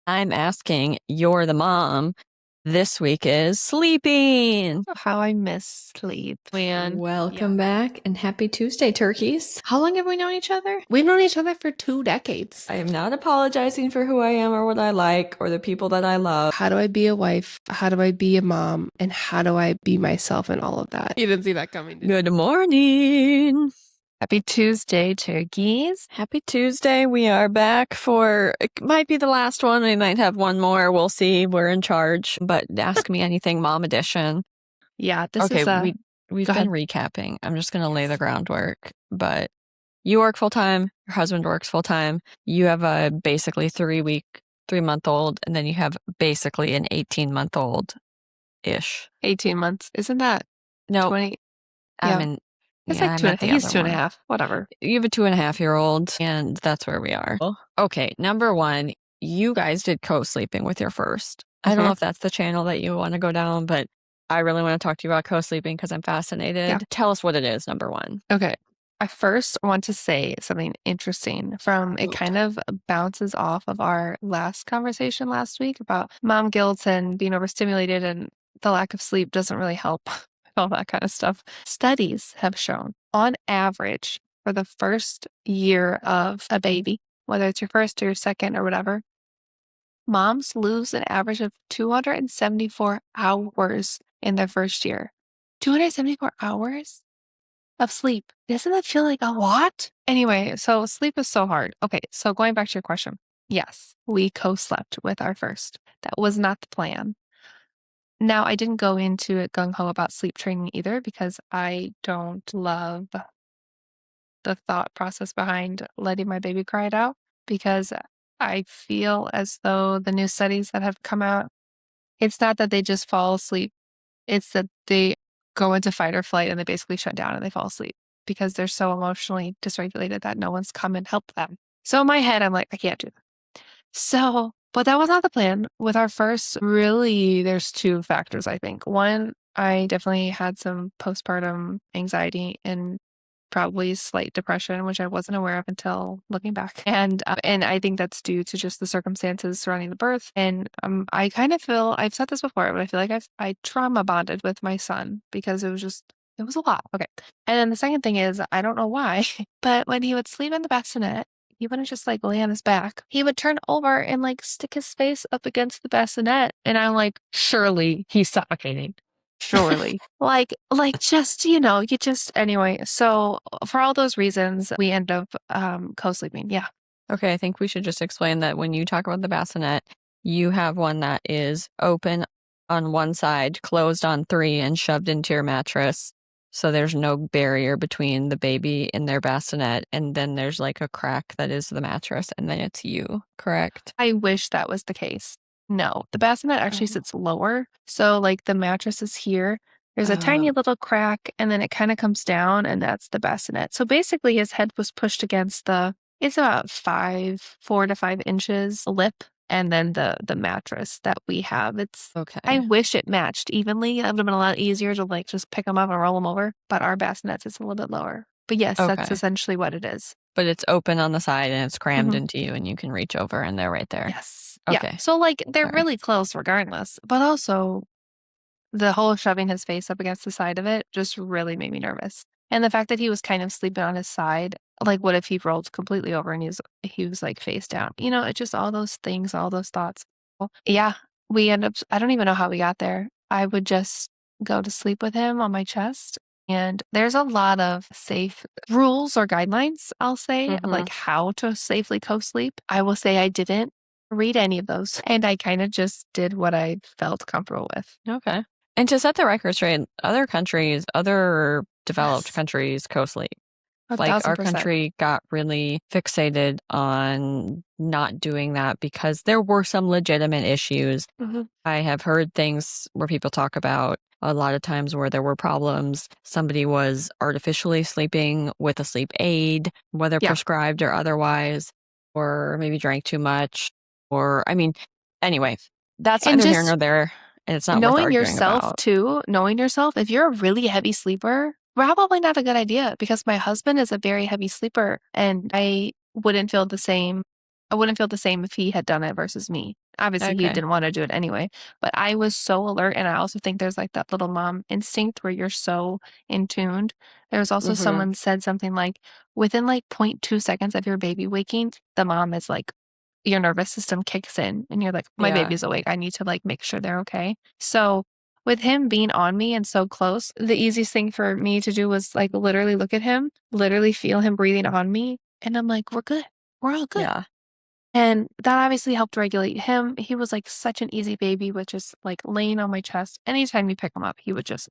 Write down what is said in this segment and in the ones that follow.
I'm asking, you're the mom. This week is sleeping. How I miss sleep, man. Welcome back and happy Tuesday, turkeys. How long have we known each other? We've known each other for 2 decades. I am not apologizing for who I am or what I like or the people that I love. How do I be a wife? How do I be a mom? And how do I be myself in all of that? You didn't see that coming, did you? Good morning. Happy Tuesday, turkeys. Happy Tuesday. We are back for, it might be the last one. We might have one more. We'll see. We're in charge. But Ask Me Anything Mom Edition. Yeah, this Okay, is we've go been ahead. recapping. I'm just going to lay the groundwork. But you work full time. Your husband works full time. You have a basically 3-month-old, and then you have basically an 18-month-old-ish. 18 months. Isn't that No, 20? I Yeah. mean, It's yeah, like I two and meant the he's other 2.5. one. Whatever. You have a 2.5-year-old, and that's where we are. Okay, number one, you guys did co-sleeping with your first. I don't know if that's the channel that you want to go down, but I really want to talk to you about co-sleeping because I'm fascinated. Yeah. Tell us what it is, number one. Okay. I first want to say something interesting from it kind of bounces off of our last conversation last week about mom guilt and being overstimulated and the lack of sleep doesn't really help all that kind of stuff. Studies have shown on average for the first year of a baby, whether it's your first or your second or whatever, moms lose an average of 274 hours in their first year. 274 hours? Of sleep. Doesn't that feel like a lot? Anyway, so sleep is so hard. Okay, so going back to your question. Yes, we co-slept with our first. That was not the plan. Now, I didn't go into it gung-ho about sleep training either because I don't love the thought process behind letting my baby cry it out because I feel as though the new studies that have come out, it's not that they just fall asleep. It's that they go into fight or flight and they basically shut down and they fall asleep because they're so emotionally dysregulated that no one's come and helped them. So in my head, I'm like, I can't do that. So, but that was not the plan. With our first, really, there's 2 factors, I think. One, I definitely had some postpartum anxiety and probably slight depression, which I wasn't aware of until looking back. And I think that's due to just the circumstances surrounding the birth. And I kind of feel I've said this before, but I feel like I trauma bonded with my son because it was a lot. Okay. And then the second thing is I don't know why, but when he would sleep in the bassinet, he wouldn't just like lay on his back. He would turn over and like stick his face up against the bassinet, and I'm like, surely he's suffocating. Surely. Just, you just, anyway. So for all those reasons, we end up co-sleeping. Yeah. Okay, I think we should just explain that when you talk about the bassinet, you have one that is open on one side, closed on 3, and shoved into your mattress. So there's no barrier between the baby and their bassinet. And then there's like a crack that is the mattress, and then it's you, correct? I wish that was the case. No, the bassinet actually sits lower. So like the mattress is here. There's a tiny little crack, and then it kind of comes down, and that's the bassinet. So basically his head was pushed against it's about 4 to 5 inches lip, and then the mattress that we have. Okay. I wish it matched evenly. It would have been a lot easier to like just pick them up and roll them over, but our bassinet sits a little bit lower. But yes, that's Okay. essentially what it is. But it's open on the side and it's crammed into you, and you can reach over and they're right there. Yes. Okay. Yeah. So like they're Sorry. really close regardless, but also the whole shoving his face up against the side of it just really made me nervous. And the fact that he was kind of sleeping on his side, like what if he rolled completely over and he was like face down? It's just all those things, all those thoughts. Well, yeah, we end up I don't even know how we got there. I would just go to sleep with him on my chest. And there's a lot of safe rules or guidelines, I'll say, of like how to safely co-sleep. I will say I didn't read any of those, and I kind of just did what I felt comfortable with. Okay. And to set the record straight, other developed countries co-sleep. Like our 1,000%. country got really fixated on not doing that because there were some legitimate issues. I have heard things where people talk about a lot of times where there were problems. Somebody was artificially sleeping with a sleep aid, whether prescribed or otherwise, or maybe drank too much. Anyway, that's And neither here just nor there. And it's not worth knowing arguing yourself about. too, if you're a really heavy sleeper, probably not a good idea because my husband is a very heavy sleeper and I wouldn't feel the same I wouldn't feel the same if he had done it versus me. Obviously, he Okay. didn't want to do it anyway, but I was so alert. And I also think there's like that little mom instinct where you're so in tuned. There was also Mhm. someone said something like within like 0.2 seconds of your baby waking, the mom is like, your nervous system kicks in and you're like, my Yeah. baby's awake. I need to like make sure they're okay. So with him being on me and so close, the easiest thing for me to do was like literally look at him, literally feel him breathing on me. And I'm like, we're good. We're all good. Yeah. And that obviously helped regulate him. He was like such an easy baby, which is like laying on my chest. Anytime you pick him up, he would just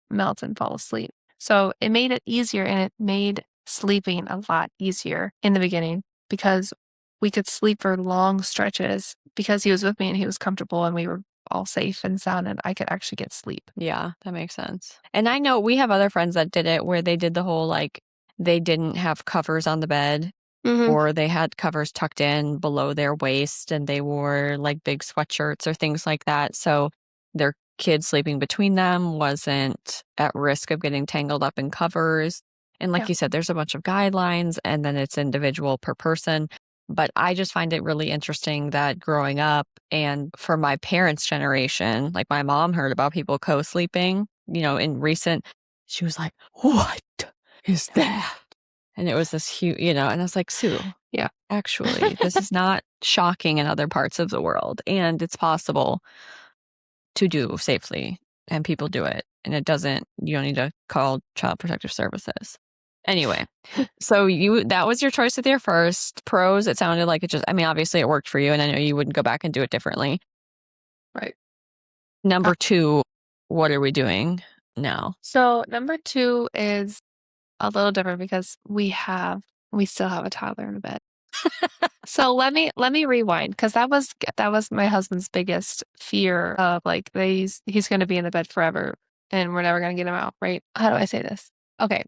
melt and fall asleep. So it made it easier and it made sleeping a lot easier in the beginning because we could sleep for long stretches because he was with me and he was comfortable and we were all safe and sound and I could actually get sleep. Yeah, that makes sense. And I know we have other friends that did it where they did the whole, like, they didn't have covers on the bed, Hmm. or they had covers tucked in below their waist and they wore, like, big sweatshirts or things like that, so their kid sleeping between them wasn't at risk of getting tangled up in covers. And like Yeah. you said, there's a bunch of guidelines and then it's individual per person. But I just find it really interesting that growing up and for my parents' generation, like my mom heard about people co-sleeping, in recent, she was like, "What is that?" And it was this huge, and I was like, "Sue, Yeah. actually, this is not shocking in other parts of the world, and it's possible to do safely, and people do it, and you don't need to call Child Protective Services." Anyway, so that was your choice with your first. Pros, it sounded like I mean, obviously it worked for you, and I know you wouldn't go back and do it differently. Right. Number 2, what are we doing now? So number two is a little different because we still have a toddler in the bed. So let me rewind because that was my husband's biggest fear of like he's going to be in the bed forever and we're never going to get him out, right? How do I say this? Okay.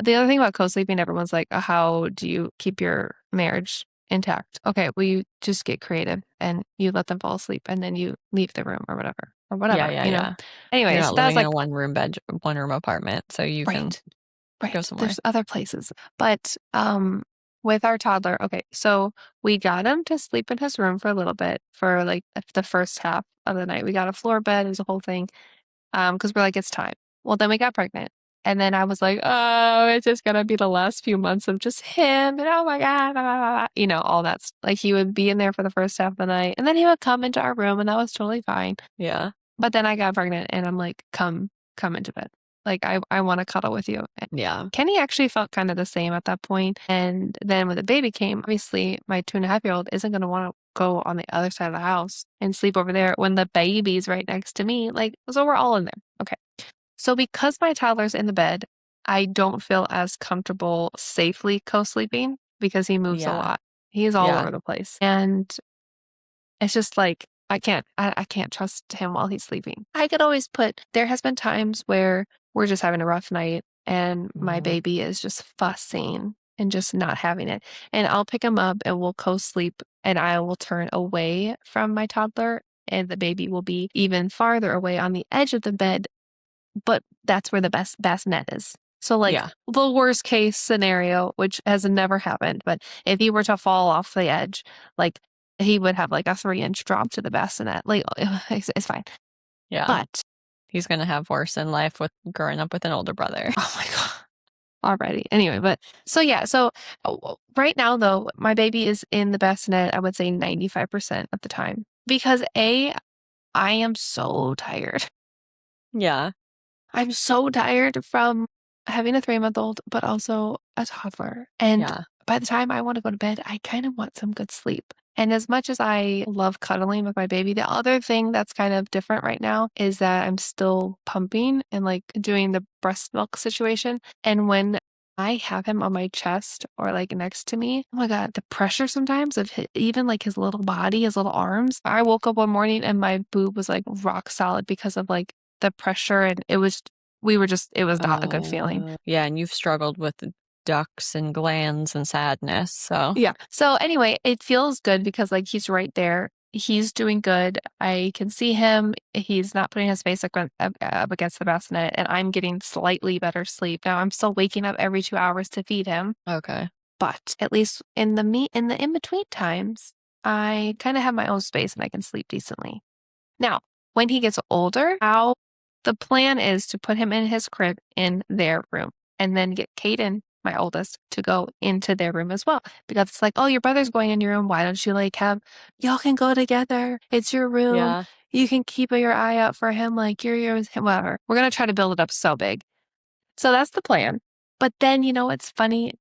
The other thing about co-sleeping, everyone's like, how do you keep your marriage intact? Okay, well you just get creative and you let them fall asleep and then you leave the room or whatever or Yeah, whatever, yeah, you know. yeah. You're Anyway, so not that was living in like a one-room apartment, so you can right. go Right. somewhere. There's other places. But with our toddler, okay, so we got him to sleep in his room for a little bit for like the first half of the night. We got a floor bed, it was a whole thing. Because we're like, it's time. Well, then we got pregnant. And then I was like, oh, it's just gonna be the last few months of just him and oh my God, blah, blah, blah, blah. All that's like he would be in there for the first half of the night and then he would come into our room and that was totally fine. Yeah. But then I got pregnant and I'm like, come into bed. Like I want to cuddle with you. And Yeah. Kenny actually felt kind of the same at that point. And then when the baby came, obviously my 2.5-year-old isn't going to want to go on the other side of the house and sleep over there when the baby's right next to me. Like, so we're all in there. Okay. So because my toddler's in the bed, I don't feel as comfortable safely co-sleeping because he moves a Yeah. lot. He's all Yeah. over the place. And it's just like I can't trust him while he's sleeping. I could always there has been times where we're just having a rough night and my Mhm. baby is just fussing and just not having it. And I'll pick him up and we'll co-sleep and I will turn away from my toddler and the baby will be even farther away on the edge of the bed, but that's where the best bassinet is. So like Yeah. the worst case scenario, which has never happened, but if he were to fall off the edge, like he would have like a 3-inch drop to the bassinet. Like it's fine. Yeah. But He's gonna have worse in life with growing up with an older brother. oh my God. Already. Anyway, but so yeah, so right now though, my baby is in the bassinet, I would say 95% of the time. Because I am so tired. Yeah. I'm so tired from having a 3-month-old, but also a toddler. And Yeah. by the time I want to go to bed, I kind of want some good sleep. And as much as I love cuddling with my baby, the other thing that's kind of different right now is that I'm still pumping and like doing the breast milk situation. And when I have him on my chest or like next to me, oh my God, the pressure sometimes of even like his little body, his little arms. I woke up one morning and my boob was like rock solid because of like the pressure and it was not a good feeling. Yeah, and you've struggled with the ducts and glands and sadness, so Yeah. So anyway, it feels good because like he's right there. He's doing good. I can see him. He's not putting his face up against the bassinet, and I'm getting slightly better sleep. Now I'm still waking up every 2 hours to feed him, okay. But at least in the in-between times, I kind of have my own space and I can sleep decently. Now, when he gets older, the plan is to put him in his crib in their room and then get Caden, my oldest, to go into their room as well. Because it's like, oh, your brother's going in your room. Why don't you like have, y'all can go together. It's your room. Yeah. You can keep your eye out for him. Like you're yours, whatever. We're going to try to build it up so big. So that's the plan. But then, what's funny?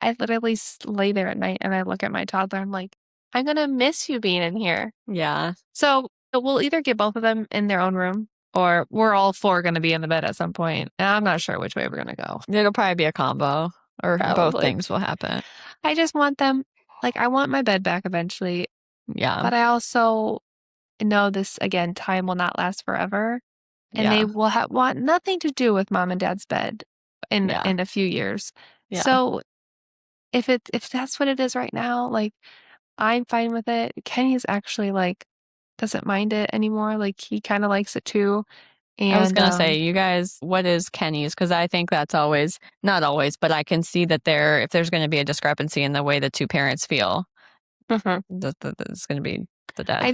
I literally lay there at night and I look at my toddler. I'm like, I'm going to miss you being in here. Yeah. So we'll either get both of them in their own room or we're all four going to be in the bed at some point. And I'm not sure which way we're going to go. It'll probably be a combo or both Probably. things will happen. I just want them, I want my bed back eventually. Yeah. But I also know this, again, time will not last forever. And they will want nothing to do with mom and dad's bed in a few years. Yeah. So if that's what it is right now, I'm fine with it. Kenny's actually doesn't mind it anymore. He kind of likes it too. And I was going to say, you guys, what is Kenny's? Because I think that's always, not always, but I can see that if there's going to be a discrepancy in the way the two parents feel, it's going to be the dad. I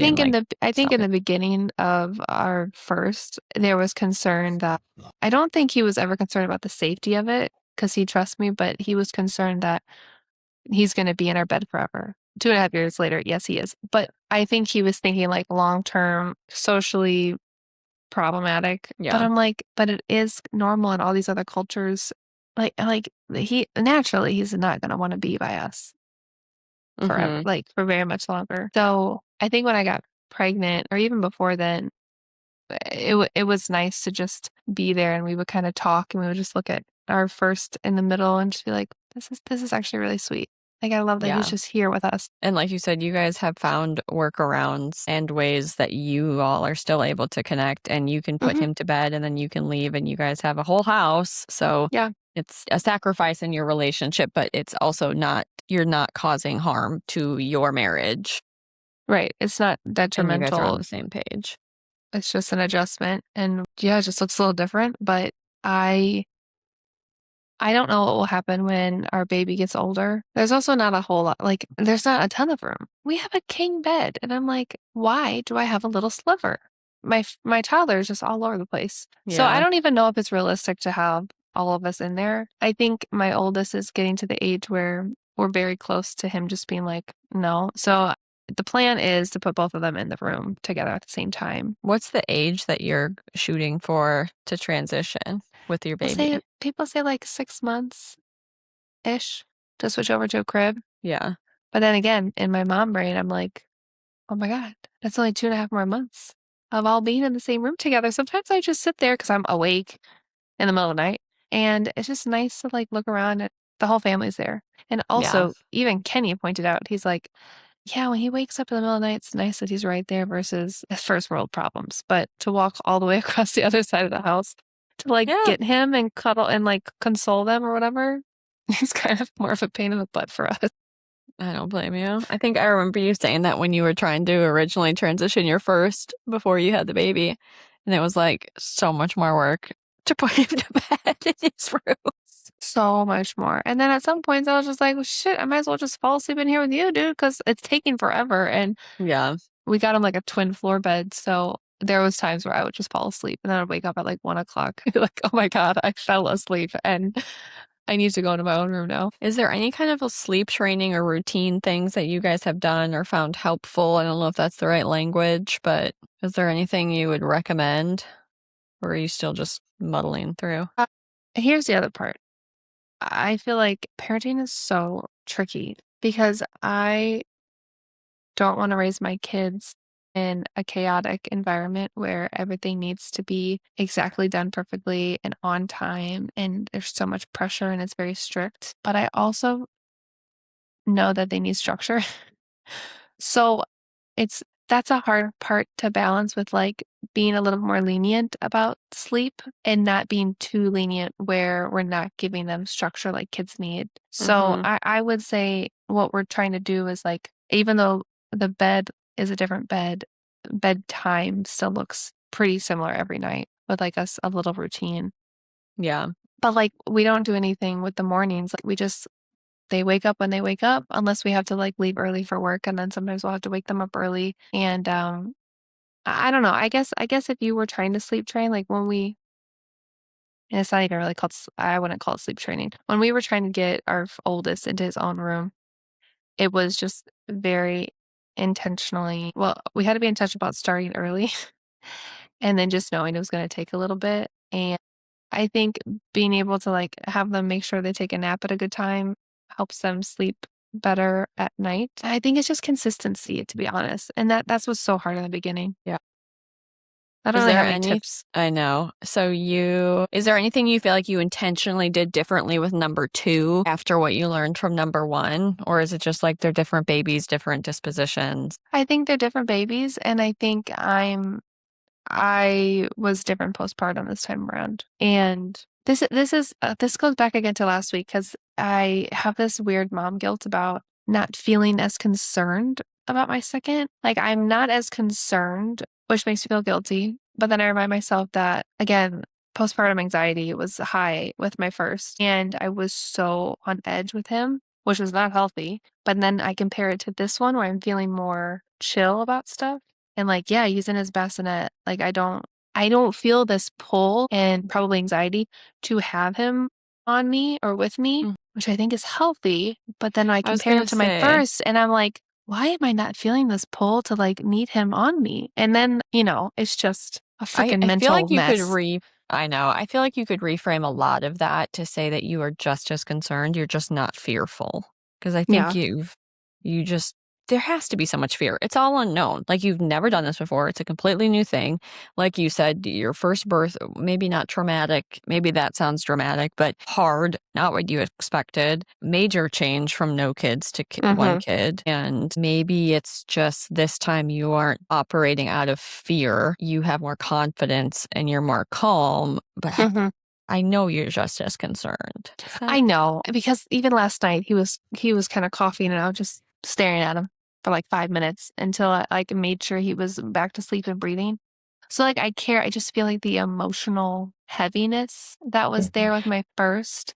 think in the beginning of our first, there was concern that I don't think he was ever concerned about the safety of it because he trusts me, but he was concerned that he's going to be in our bed forever. 2.5 years later, yes, he is. But I think he was thinking long-term, socially problematic. Yeah. But I'm like, but it is normal in all these other cultures. He naturally, he's not going to want to be by us forever, for very much longer. So I think when I got pregnant or even before then, it was nice to just be there and we would kind of talk and we would just look at our first in the middle and just be like, this is actually really sweet. I love that he's just here with us. And like you said, you guys have found workarounds and ways that you all are still able to connect and you can put him to bed and then you can leave and you guys have a whole house. So yeah, it's a sacrifice in your relationship, but it's also you're not causing harm to your marriage. Right. It's not detrimental. And you guys are on the same page. It's just an adjustment. And yeah, it just looks a little different. But I don't know what will happen when our baby gets older. There's also not a whole lot, there's not a ton of room. We have a king bed. And I'm like, why do I have a little sliver? My toddler is just all over the place. Yeah. So I don't even know if it's realistic to have all of us in there. I think my oldest is getting to the age where we're very close to him just being like, no. So the plan is to put both of them in the room together at the same time. What's the age that you're shooting for to transition with your baby? People say 6 months-ish to switch over to a crib. Yeah. But then again, in my mom brain, I'm like, oh my God, that's only 2.5 more months of all being in the same room together. Sometimes I just sit there because I'm awake in the middle of the night. And it's just nice to look around at the whole family's there. And also, even Kenny pointed out, he's like, yeah, when he wakes up in the middle of the night, it's nice that he's right there versus first world problems. But to walk all the way across the other side of the house to get him and cuddle and console them or whatever, it's kind of more of a pain in the butt for us. I don't blame you. I think I remember you saying that when you were trying to originally transition your first before you had the baby. And it was so much more work to put him to bed in his room. So much more. And then at some points I was just like, well, shit, I might as well just fall asleep in here with you, dude, because it's taking forever. And yeah, we got him a twin floor bed. So there was times where I would just fall asleep and then I'd wake up at 1 o'clock. Oh my God, I fell asleep and I need to go into my own room now. Is there any kind of a sleep training or routine things that you guys have done or found helpful? I don't know if that's the right language, but is there anything you would recommend? Or are you still just muddling through? Here's the other part. I feel like parenting is so tricky because I don't want to raise my kids in a chaotic environment where everything needs to be exactly done perfectly and on time and there's so much pressure and it's very strict. But I also know that they need structure. So that's a hard part to balance with being a little more lenient about sleep and not being too lenient where we're not giving them structure like kids need. So I would say what we're trying to do is even though the bed is a different bedtime still looks pretty similar every night with a little routine. Yeah. But we don't do anything with the mornings. We just they wake up when they wake up, unless we have to like leave early for work, and then sometimes we'll have to wake them up early. And I don't know. I guess if you were trying to sleep train, like when we, and it's not even really called, I wouldn't call it sleep training. When we were trying to get our oldest into his own room, it was just very intentionally, well, we had to be intentional about starting early and then just knowing it was going to take a little bit. And I think being able to like have them make sure they take a nap at a good time helps them sleep better at night. I think it's just consistency, to be honest. And that's what's so hard in the beginning. Yeah. I don't Is really there have any any tips. I know. So is there anything you feel like you intentionally did differently with number 2 after what you learned from number 1? Or is it just like they're different babies, different dispositions? I think they're different babies, and I think I was different postpartum this time around. And this goes back again to last week because I have this weird mom guilt about not feeling as concerned about my second. Like I'm not as concerned, which makes me feel guilty. But then I remind myself that again, postpartum anxiety was high with my first, and I was so on edge with him, which was not healthy. But then I compare it to this one where I'm feeling more chill about stuff. And like, yeah, he's in his bassinet. Like I don't feel this pull and probably anxiety to have him on me or with me, Mm. which I think is healthy. But then I I was compare gonna it to my say, first and I'm like, why am I not feeling this pull to like need him on me? And then, it's just a freaking I feel mental like you could mess. I know. I feel like you could reframe a lot of that to say that you are just as concerned, you're just not fearful. Because I think Yeah. you just there has to be so much fear. It's all unknown. Like you've never done this before. It's a completely new thing. Like you said, your first birth, maybe not traumatic. Maybe that sounds dramatic, but hard, not what you expected. Major change from no kids to one Mm-hmm. kid. And maybe it's just this time you aren't operating out of fear. You have more confidence and you're more calm. But Mm-hmm. I know you're just as concerned. Is that I know because even last night he was kind of coughing and I was just staring at him for like 5 minutes until I like made sure he was back to sleep and breathing. So like I care. I just feel like the emotional heaviness that was there with my first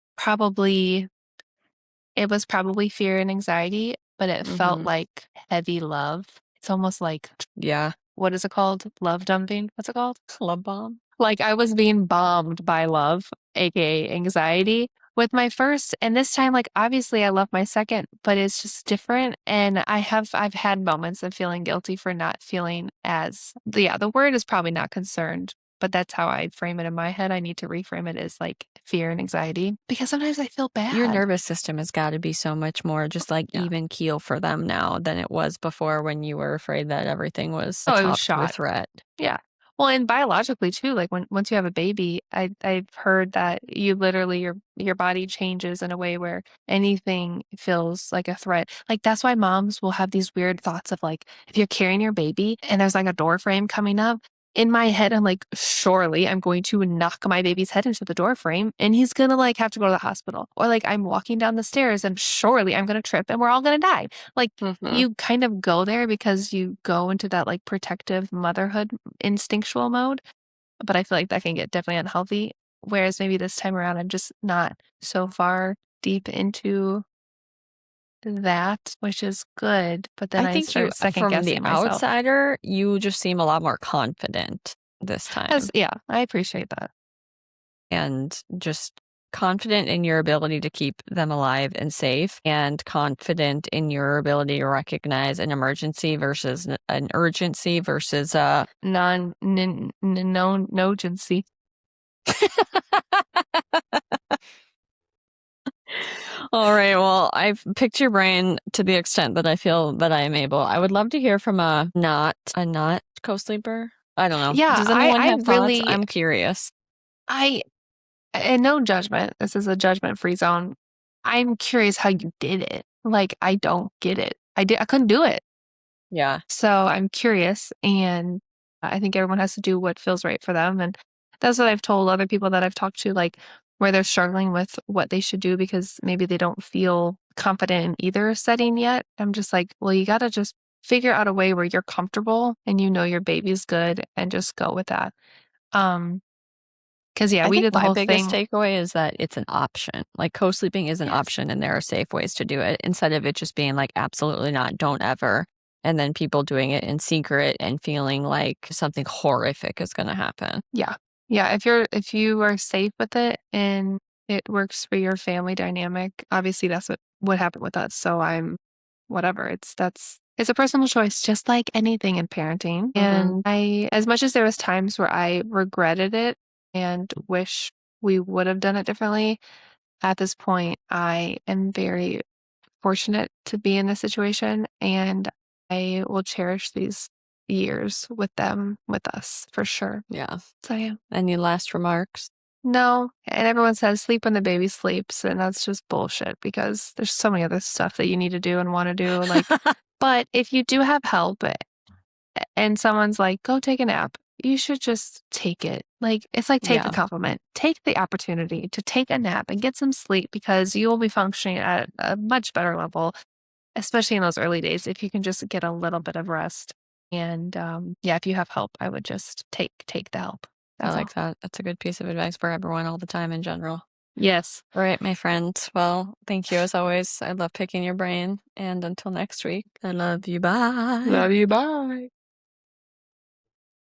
it was probably fear and anxiety, but it felt mm-hmm. like heavy love. It's almost like Yeah. what is it called? Love dumping? What's it called? Love bomb? Like I was being bombed by love, aka anxiety, with my first. And this time, like obviously I love my second, but it's just different. And I've had moments of feeling guilty for not feeling as yeah, the word is probably not concerned, but that's how I frame it in my head. I need to reframe it as like fear and anxiety because sometimes I feel Your bad. nervous system has got to be so much more just like Yeah. even keel for them now than it was before when you were afraid that everything was a Oh, it was top tier shot. threat. Yeah. Well, and biologically too, like once you have a baby, I've heard that you literally your body changes in a way where anything feels like a threat. Like that's why moms will have these weird thoughts of like if you're carrying your baby and there's like a door frame coming up. In my head, I'm like, surely I'm going to knock my baby's head into the door frame and he's gonna like have to go to the hospital. Or like I'm walking down the stairs and surely I'm gonna trip and we're all gonna die. Like Mhm. you kind of go there because you go into that like protective motherhood instinctual mode, but I feel like that can get definitely unhealthy. Whereas maybe this time around, I'm just not so far deep into that, which is good. But then I I think you start second from the guessing myself. outsider, you just seem a lot more confident this time Yeah, I appreciate that. and just confident in your ability to keep them alive and safe and confident in your ability to recognize an emergency versus an urgency versus Non no agency. All right. Well, I've picked your brain to the extent that I feel that I am able. I would love to hear from a not co-sleeper. I don't know. Yeah, Does I anyone I have thoughts? really I'm curious. I and no judgment. This is a judgment-free zone. I'm curious how you did it. Like, I don't get it. I couldn't do it. Yeah. So I'm curious, and I think everyone has to do what feels right for them. And that's what I've told other people that I've talked to, like where they're struggling with what they should do because maybe they don't feel confident in either setting yet. I'm just like, well, you got to just figure out a way where you're comfortable and you know your baby's good and just go with that. Um, 'Cause, yeah, I we think did the my whole biggest thing. takeaway is that it's an option. Like, co-sleeping is an Yes. option, and there are safe ways to do it instead of it just being like, "Absolutely not, don't ever," and then people doing it in secret and feeling like something horrific is gonna happen. Yeah. Yeah, if you are safe with it and it works for your family dynamic, obviously that's what happened with us, so I'm whatever, it's a personal choice just like anything in parenting, and I as much as there was times where I regretted it and wish we would have done it differently, at this point, I am very fortunate to be in this situation, and I will cherish these years with them, with us, for sure. Yeah. So, yeah. Any last remarks? No, and everyone says sleep when the baby sleeps, and that's just bullshit because there's so many other stuff that you need to do and wanna do, like but if you do have help and someone's like, "Go take a nap," you should just take it. Like, it's like take the Yeah, compliment. Take the opportunity to take a nap and get some sleep because you will be functioning at a much better level, especially in those early days, if you can just get a little bit of rest. And, yeah, if you have help, I would just take the help. I That's all. like that. That's a good piece of advice for everyone all the time in general. Yes. All right, my friend. Well, thank you as always. I love picking your brain, and until next week, I love you. Bye. Love you. Bye.